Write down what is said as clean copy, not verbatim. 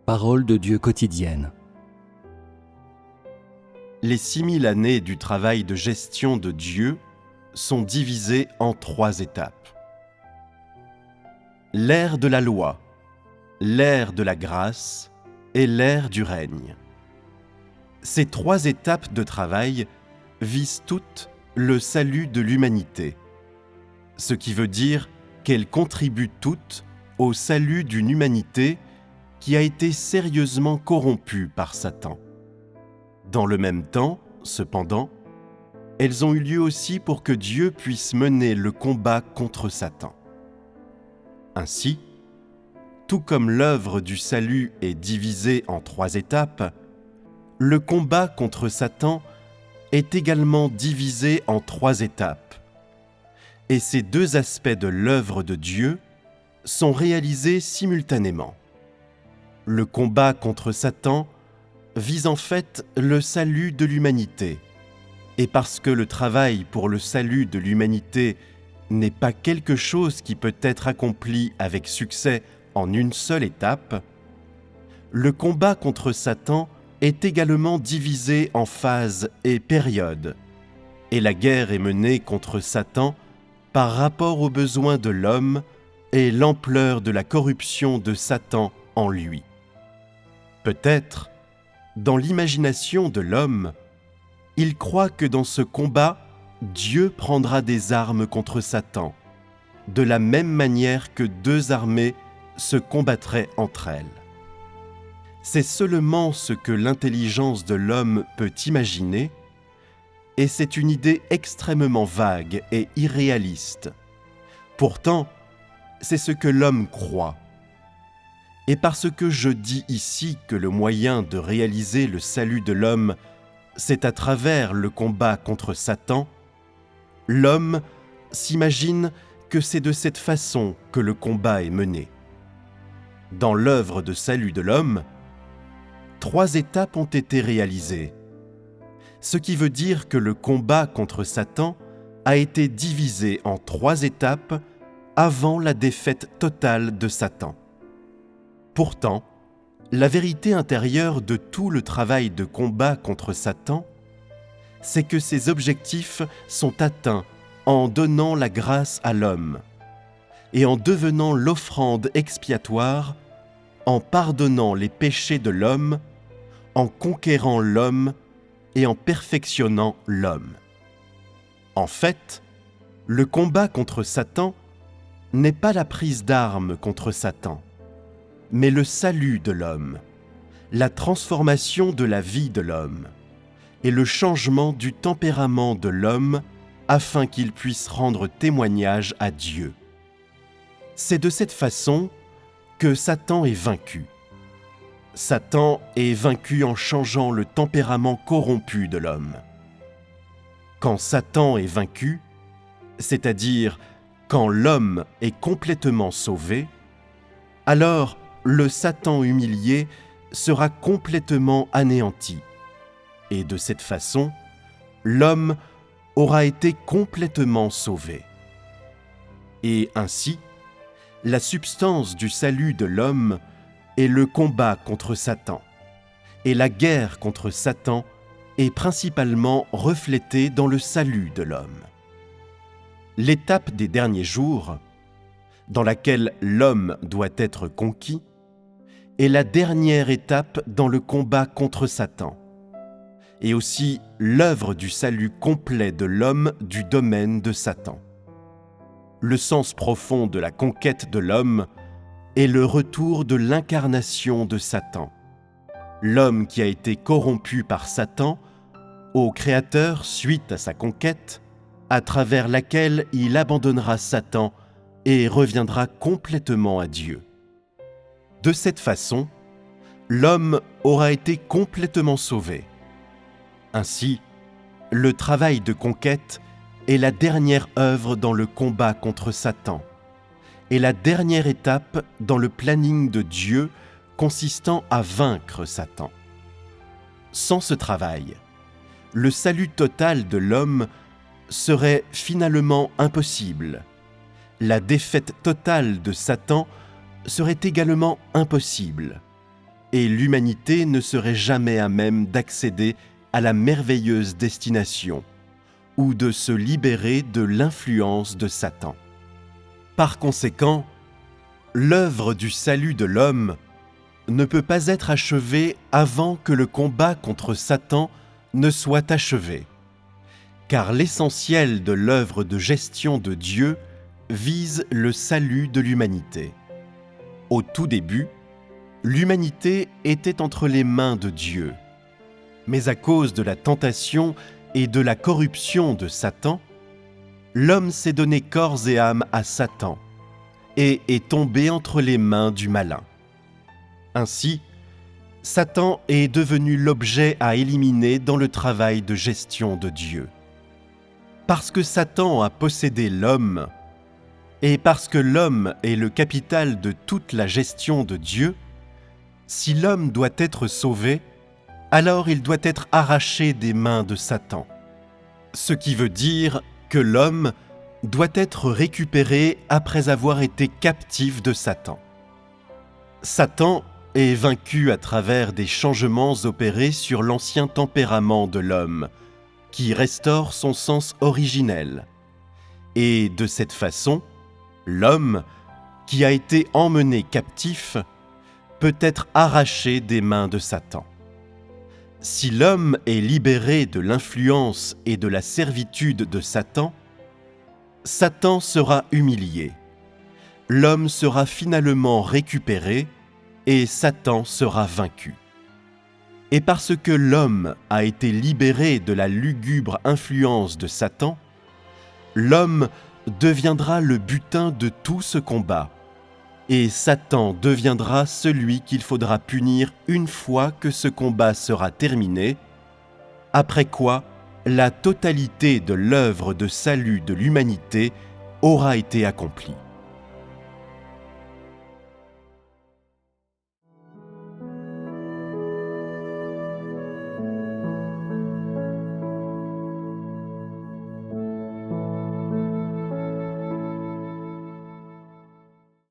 Parole de Dieu quotidienne. Les 6000 années du travail de gestion de Dieu sont divisées en 3 étapes. L'ère de la loi, l'ère de la grâce et l'ère du règne. Ces 3 étapes de travail visent toutes le salut de l'humanité, ce qui veut dire qu'elles contribuent toutes au salut d'une humanité qui a été sérieusement corrompue par Satan. Dans le même temps, cependant, elles ont eu lieu aussi pour que Dieu puisse mener le combat contre Satan. Ainsi, tout comme l'œuvre du salut est divisée en 3 étapes, le combat contre Satan est également divisé en 3 étapes. Et ces 2 aspects de l'œuvre de Dieu sont réalisés simultanément. Le combat contre Satan vise en fait le salut de l'humanité. Et parce que le travail pour le salut de l'humanité n'est pas quelque chose qui peut être accompli avec succès en une seule étape, le combat contre Satan est également divisé en phases et périodes. Et la guerre est menée contre Satan par rapport aux besoins de l'homme et l'ampleur de la corruption de Satan en lui. Peut-être, dans l'imagination de l'homme, il croit que dans ce combat, Dieu prendra des armes contre Satan, de la même manière que 2 armées se combattraient entre elles. C'est seulement ce que l'intelligence de l'homme peut imaginer, et c'est une idée extrêmement vague et irréaliste. Pourtant, c'est ce que l'homme croit. Et parce que je dis ici que le moyen de réaliser le salut de l'homme, c'est à travers le combat contre Satan, l'homme s'imagine que c'est de cette façon que le combat est mené. Dans l'œuvre de salut de l'homme, 3 étapes ont été réalisées, ce qui veut dire que le combat contre Satan a été divisé en 3 étapes avant la défaite totale de Satan. Pourtant, la vérité intérieure de tout le travail de combat contre Satan, c'est que ses objectifs sont atteints en donnant la grâce à l'homme et en devenant l'offrande expiatoire, en pardonnant les péchés de l'homme, en conquérant l'homme et en perfectionnant l'homme. En fait, le combat contre Satan n'est pas la prise d'armes contre Satan, mais le salut de l'homme, la transformation de la vie de l'homme et le changement du tempérament de l'homme afin qu'il puisse rendre témoignage à Dieu. C'est de cette façon que Satan est vaincu. Satan est vaincu en changeant le tempérament corrompu de l'homme. Quand Satan est vaincu, c'est-à-dire quand l'homme est complètement sauvé, alors le Satan humilié sera complètement anéanti. Et de cette façon, l'homme aura été complètement sauvé. Et ainsi, la substance du salut de l'homme est le combat contre Satan. Et la guerre contre Satan est principalement reflétée dans le salut de l'homme. L'étape des derniers jours, dans laquelle l'homme doit être conquis, est la dernière étape dans le combat contre Satan, et aussi l'œuvre du salut complet de l'homme du domaine de Satan. Le sens profond de la conquête de l'homme est le retour de l'incarnation de Satan, l'homme qui a été corrompu par Satan, au Créateur suite à sa conquête, à travers laquelle il abandonnera Satan et reviendra complètement à Dieu. De cette façon, l'homme aura été complètement sauvé. Ainsi, le travail de conquête est la dernière œuvre dans le combat contre Satan et la dernière étape dans le planning de Dieu consistant à vaincre Satan. Sans ce travail, le salut total de l'homme serait finalement impossible. La défaite totale de Satan serait également impossible. et l'humanité ne serait jamais à même d'accéder à la merveilleuse destination ou de se libérer de l'influence de Satan. Par conséquent, l'œuvre du salut de l'homme ne peut pas être achevée avant que le combat contre Satan ne soit achevé, car l'essentiel de l'œuvre de gestion de Dieu vise le salut de l'humanité. Au tout début, l'humanité était entre les mains de Dieu, mais à cause de la tentation et de la corruption de Satan, l'homme s'est donné corps et âme à Satan et est tombé entre les mains du malin. Ainsi, Satan est devenu l'objet à éliminer dans le travail de gestion de Dieu. Parce que Satan a possédé l'homme, et parce que l'homme est le capital de toute la gestion de Dieu, si l'homme doit être sauvé, alors il doit être arraché des mains de Satan. Ce qui veut dire que l'homme doit être récupéré après avoir été captif de Satan. Satan est vaincu à travers des changements opérés sur l'ancien tempérament de l'homme, qui restaure son sens originel. Et de cette façon, l'homme, qui a été emmené captif, peut être arraché des mains de Satan. Si l'homme est libéré de l'influence et de la servitude de Satan, Satan sera humilié. L'homme sera finalement récupéré et Satan sera vaincu. Et parce que l'homme a été libéré de la lugubre influence de Satan, l'homme deviendra le butin de tout ce combat, et Satan deviendra celui qu'il faudra punir une fois que ce combat sera terminé, après quoi la totalité de l'œuvre de salut de l'humanité aura été accomplie.